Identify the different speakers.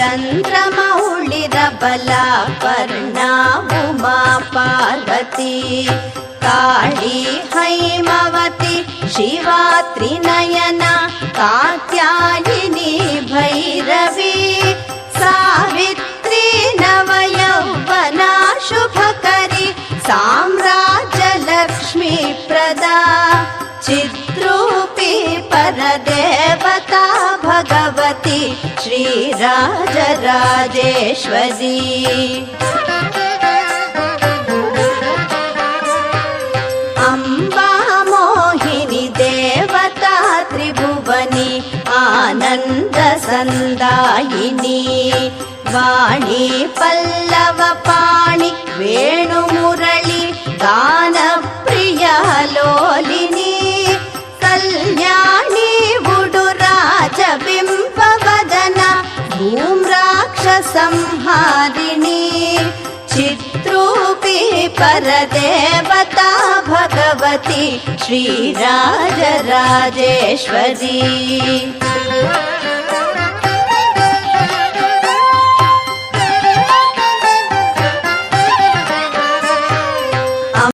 Speaker 1: चन्द्रमौळिरबलापर्णा उमा पार्वती काळी हैमवती शिवा त्रिनयना कात्यायिनी भैरवी सावित्री नवयौवना शुभकरी साम्राज्यलक्ष्मी प्रदा चिद्रूपी परदेवता भगवती श्रीराजराजेश्वरी अम्बा मोहिनी देवता त्रिभुवनी आनन्दसन्दायिनी वाणी पल्लवपाणि वेणुमुरळि गानप्रिया लोलिनी कल्याणी उडुराजबिम्बवदना धूम्राक्षसंहारिणी चिद्रूपी परदेवता भगवती श्रीराजराजेश्वरी।